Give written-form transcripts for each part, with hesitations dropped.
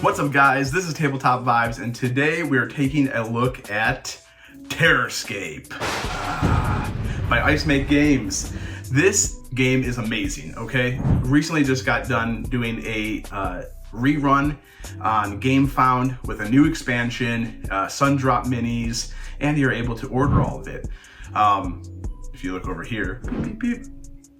What's up guys, this is TableTopVibes and today we are taking a look at Terrorscape by Asymmetric Games. This game is amazing, okay? Recently just got done doing a rerun on Gamefound with a new expansion, Sundrop minis, and you're able to order all of it. If you look over here, beep, beep,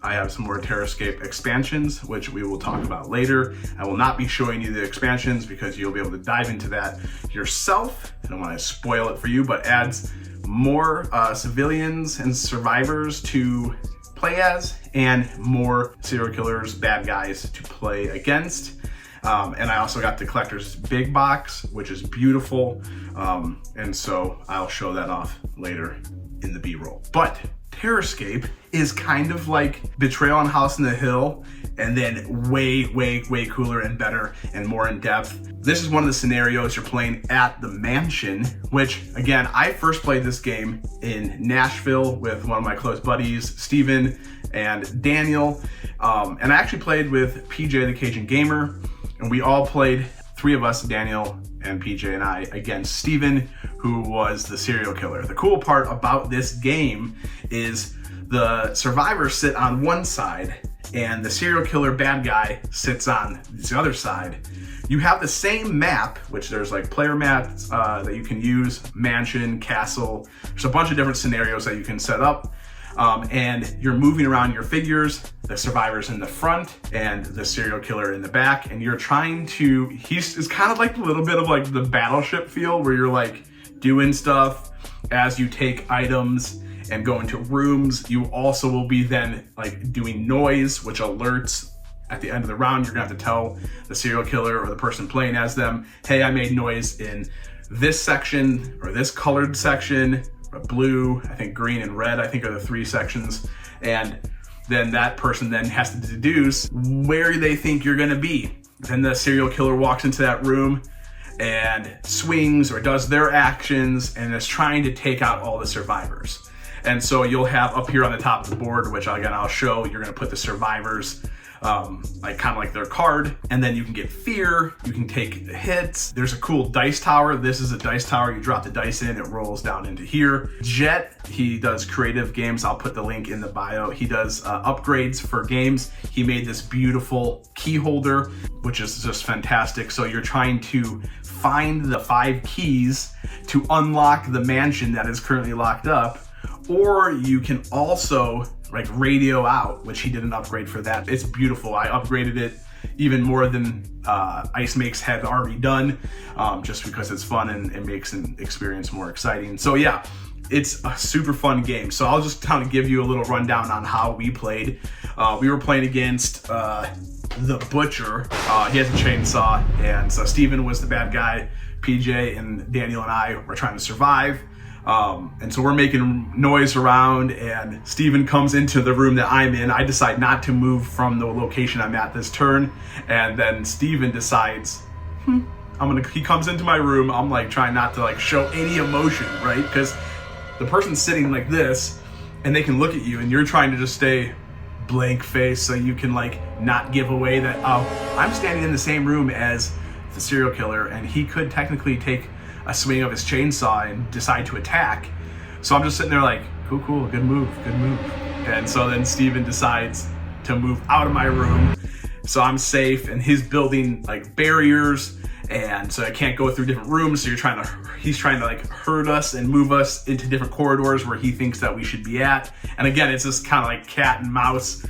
I have some more Terrorscape expansions, which we will talk about later. I will not be showing you the expansions because you'll be able to dive into that yourself. I don't want to spoil it for you, but adds more civilians and survivors to play as and more serial killers, bad guys to play against. And I also got the collector's big box, which is beautiful. And so I'll show that off later in the B-roll. But Terrorscape is kind of like Betrayal on House on the Hill, and then way cooler and better and more in depth. This is one of the scenarios you're playing at the mansion, which again, I first played this game in Nashville with one of my close buddies, Steven and Daniel. And I actually played with PJ the Cajun Gamer, and we all played, three of us, Daniel and PJ and I, against Steven, who was the serial killer. The cool part about this game is the survivors sit on one side and the serial killer bad guy sits on the other side. You have the same map, which there's like player maps that you can use, mansion, castle. There's a bunch of different scenarios that you can set up. And you're moving around your figures, the survivors in the front and the serial killer in the back, and you're trying to, it's kind of like a little bit of like the Battleship feel where you're like doing stuff as you take items and go into rooms. You also will be then like doing noise, which alerts at the end of the round. You're gonna have to tell the serial killer or the person playing as them, hey, I made noise in this section or this colored section. Blue, I think green and red, I think are the three sections. And then that person then has to deduce where they think you're gonna be. Then the serial killer walks into that room and swings or does their actions and is trying to take out all the survivors. And so you'll have up here on the top of the board, which again, I'll show, you're gonna put the survivors like kind of like their card, and then you can get fear, you can take hits. There's a cool dice tower. This is a dice tower. You drop the dice in, it rolls down into here. Jet, he does creative games. I'll put the link in the bio. He does upgrades for games. He made this beautiful key holder, which is just fantastic. So you're trying to find the 5 keys to unlock the mansion that is currently locked up, or you can also like radio out, which he did an upgrade for that. It's beautiful. I upgraded it even more than Ice Makes had already done, just because it's fun and it makes an experience more exciting. So yeah, it's a super fun game. So I'll just kind of give you a little rundown on how we played. We were playing against the Butcher. He has a chainsaw, and so Steven was the bad guy. PJ and Daniel and I were trying to survive. And so we're making noise around, and Steven comes into the room that I'm in. I decide not to move from the location I'm at this turn, and then Steven decides, he comes into my room. I'm like trying not to like show any emotion, right? Because the person's sitting like this and they can look at you and you're trying to just stay blank face so you can like not give away that, I'm standing in the same room as the serial killer and he could technically take a swing of his chainsaw and decide to attack. So I'm just sitting there like, cool, good move. And so then Steven decides to move out of my room. So I'm safe, and he's building like barriers, and so I can't go through different rooms. So he's trying to like hurt us and move us into different corridors where he thinks that we should be at. And again, it's this kind of like cat and mouse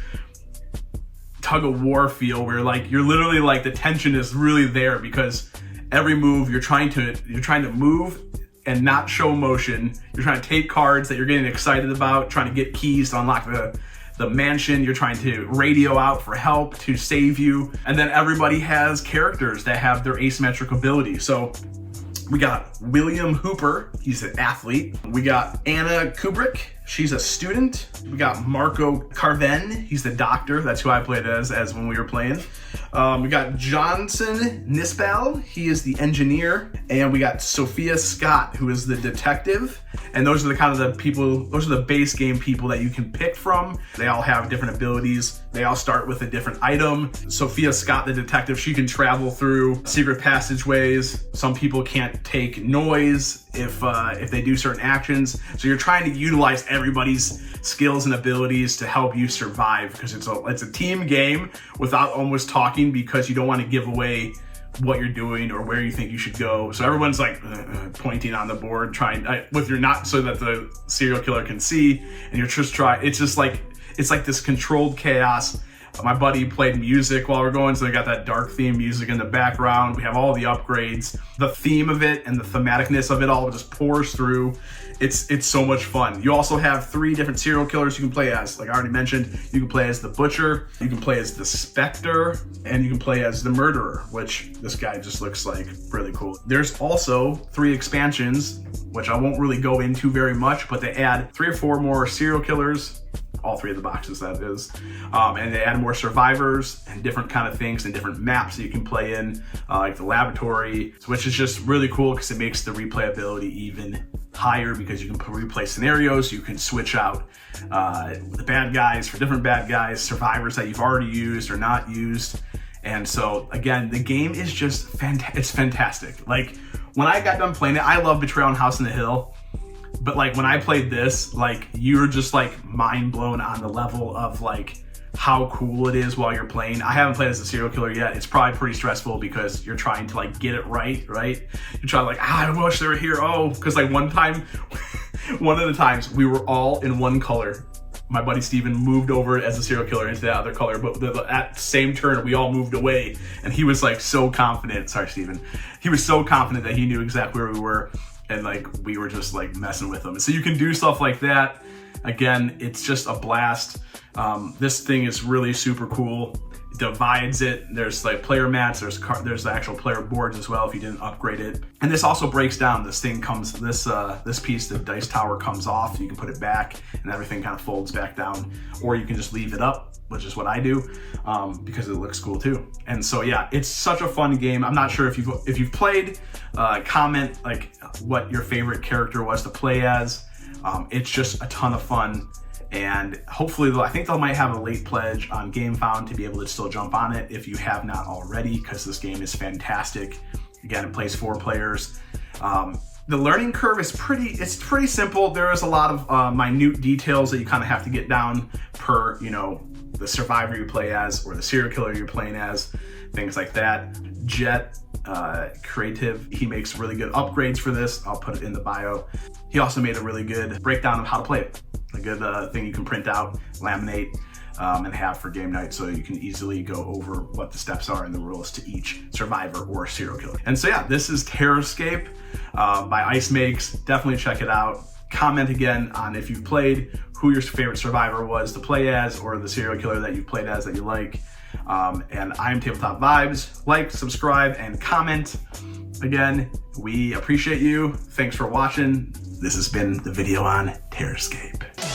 tug of war feel where like you're literally like the tension is really there because every move you're trying to move and not show emotion. You're trying to take cards that you're getting excited about, trying to get keys to unlock the mansion. You're trying to radio out for help to save you. And then everybody has characters that have their asymmetric ability. So we got William Hooper, he's an athlete. We got Anna Kubrick, she's a student. We got Marco Carven, he's the doctor. That's who I played as when we were playing. We got Johnson Nispel, he is the engineer. And we got Sophia Scott, who is the detective. And those are the kind of the people, those are the base game people that you can pick from. They all have different abilities. They all start with a different item. Sophia Scott, the detective, she can travel through secret passageways. Some people can't take noise if they do certain actions. So you're trying to utilize everybody's skills and abilities to help you survive, because it's a team game without almost talking, because you don't want to give away what you're doing or where you think you should go. So everyone's like pointing on the board, trying with your not so that the serial killer can see, and you're just trying. It's like this controlled chaos. My buddy played music while we're going, so they got that dark theme music in the background. We have all the upgrades. The theme of it and the thematicness of it all just pours through. It's so much fun. You also have 3 different serial killers you can play as. Like I already mentioned, you can play as the Butcher, you can play as the Spectre, and you can play as the Murderer, which this guy just looks like really cool. There's also 3 expansions, which I won't really go into very much, but they add 3 or 4 more serial killers, all 3 of the boxes that is, and they add more survivors and different kind of things and different maps that you can play in, like the laboratory, which is just really cool because it makes the replayability even higher, because you can replay scenarios, you can switch out the bad guys for different bad guys, survivors that you've already used or not used. And so again, the game is just it's fantastic. Like when I got done playing it, I love Betrayal on House on the Hill. But like when I played this, like you're just like mind blown on the level of like how cool it is while you're playing. I haven't played as a serial killer yet. It's probably pretty stressful because you're trying to like get it right? You're trying to like, I wish they were here. Oh, because like one time, one of the times we were all in one color. My buddy Steven moved over as a serial killer into that other color, but at the same turn, we all moved away. And he was like so confident. Sorry, Steven. He was so confident that he knew exactly where we were. And like, we were just like messing with them. So you can do stuff like that. Again, it's just a blast. This thing is really super cool. It divides it. There's like player mats, there's the actual player boards as well if you didn't upgrade it. And this also breaks down. This thing comes, this piece, the dice tower comes off. You can put it back and everything kind of folds back down. Or you can just leave it up, which is what I do, because it looks cool too. And so yeah, it's such a fun game. I'm not sure if you've played, comment like what your favorite character was to play as. It's just a ton of fun. And hopefully, I think they might have a late pledge on Gamefound to be able to still jump on it if you have not already, because this game is fantastic. Again, it plays 4 players. The learning curve is pretty simple. There is a lot of minute details that you kind of have to get down per, the survivor you play as or the serial killer you're playing as, things like that. Jet Creative, he makes really good upgrades for this. I'll put it in the bio. He also made a really good breakdown of how to play it. A good thing you can print out, laminate, and have for game night, so you can easily go over what the steps are and the rules to each survivor or serial killer. And so yeah, this is Terrorscape by Ice Makes. Definitely check it out. Comment again on if you've played, who your favorite survivor was to play as, or the serial killer that you played as that you like. And I'm TableTopVibes. Like, subscribe, and comment. Again, we appreciate you. Thanks for watching. This has been the video on Terrorscape.